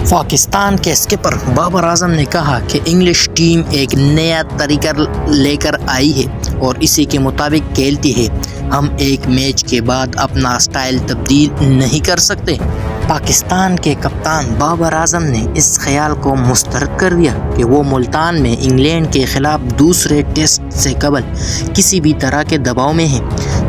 پاکستان کے اسکپر بابر اعظم نے کہا کہ انگلش ٹیم ایک نیا طریقہ لے کر آئی ہے اور اسی کے مطابق کھیلتی ہے۔ ہم ایک میچ کے بعد اپنا سٹائل تبدیل نہیں کر سکتے۔ پاکستان کے کپتان بابر اعظم نے اس خیال کو مسترد کر دیا کہ وہ ملتان میں انگلینڈ کے خلاف دوسرے ٹیسٹ سے قبل کسی بھی طرح کے دباؤ میں ہیں۔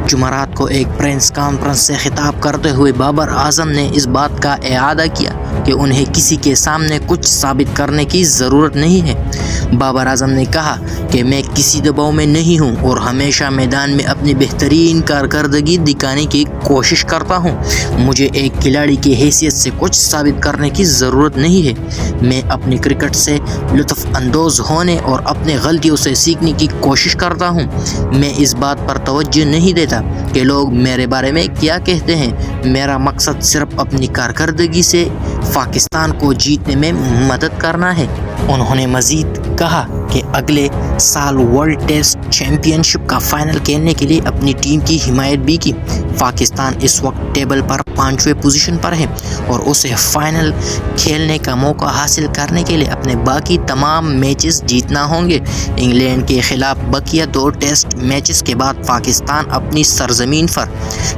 جمعرات کو ایک پریس کانفرنس سے خطاب کرتے ہوئے بابر اعظم نے اس بات کا اعادہ کیا کہ انہیں کسی کے سامنے کچھ ثابت کرنے کی ضرورت نہیں ہے۔ بابر اعظم نے کہا کہ میں کسی دباؤ میں نہیں ہوں اور ہمیشہ میدان میں اپنی بہترین کارکردگی دکھانے کی کوشش کرتا ہوں۔ مجھے ایک کھلاڑی کی حیثیت سے کچھ ثابت کرنے کی ضرورت نہیں ہے۔ میں اپنی کرکٹ سے لطف اندوز ہونے اور اپنی غلطیوں سے سیکھنے کی کوشش کرتا ہوں۔ میں اس بات پر توجہ نہیں دیتا کہ لوگ میرے بارے میں کیا کہتے ہیں۔ میرا مقصد صرف اپنی کارکردگی سے پاکستان کو جیتنے میں مدد کرنا ہے۔ انہوں نے مزید کہا کہ اگلے سال ورلڈ ٹیسٹ چیمپئن شپ کا فائنل کھیلنے کے لیے اپنی ٹیم کی حمایت بھی کی۔ پاکستان اس وقت ٹیبل پر 5ویں پوزیشن پر ہے اور اسے فائنل کھیلنے کا موقع حاصل کرنے کے لیے اپنے باقی تمام میچز جیتنا ہوں گے۔ انگلینڈ کے خلاف بقیہ 2 ٹیسٹ میچز کے بعد پاکستان اپنی سرزمین پر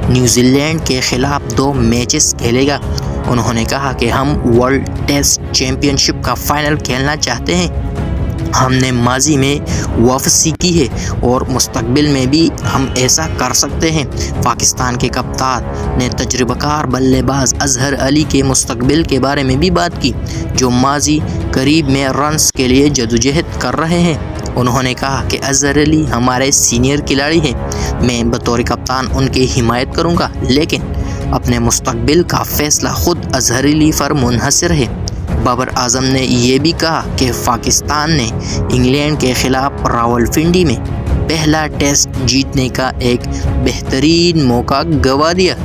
نیوزی لینڈ کے خلاف 2 میچز کھیلے گا۔ انہوں نے کہا کہ ہم ورلڈ ٹیسٹ چیمپئن شپ کا فائنل کھیلنا چاہتے ہیں۔ ہم نے ماضی میں واپسی کی ہے اور مستقبل میں بھی ہم ایسا کر سکتے ہیں۔ پاکستان کے کپتان نے تجربہ کار بلے باز اظہر علی کے مستقبل کے بارے میں بھی بات کی، جو ماضی قریب میں رنز کے لیے جدوجہد کر رہے ہیں۔ انہوں نے کہا کہ اظہر علی ہمارے سینئر کھلاڑی ہیں۔ میں بطور کپتان ان کی حمایت کروں گا، لیکن اپنے مستقبل کا فیصلہ خود اظہر علی پر منحصر ہے۔ بابر اعظم نے یہ بھی کہا کہ پاکستان نے انگلینڈ کے خلاف راولپنڈی میں پہلا ٹیسٹ جیتنے کا ایک بہترین موقع گنوا دیا۔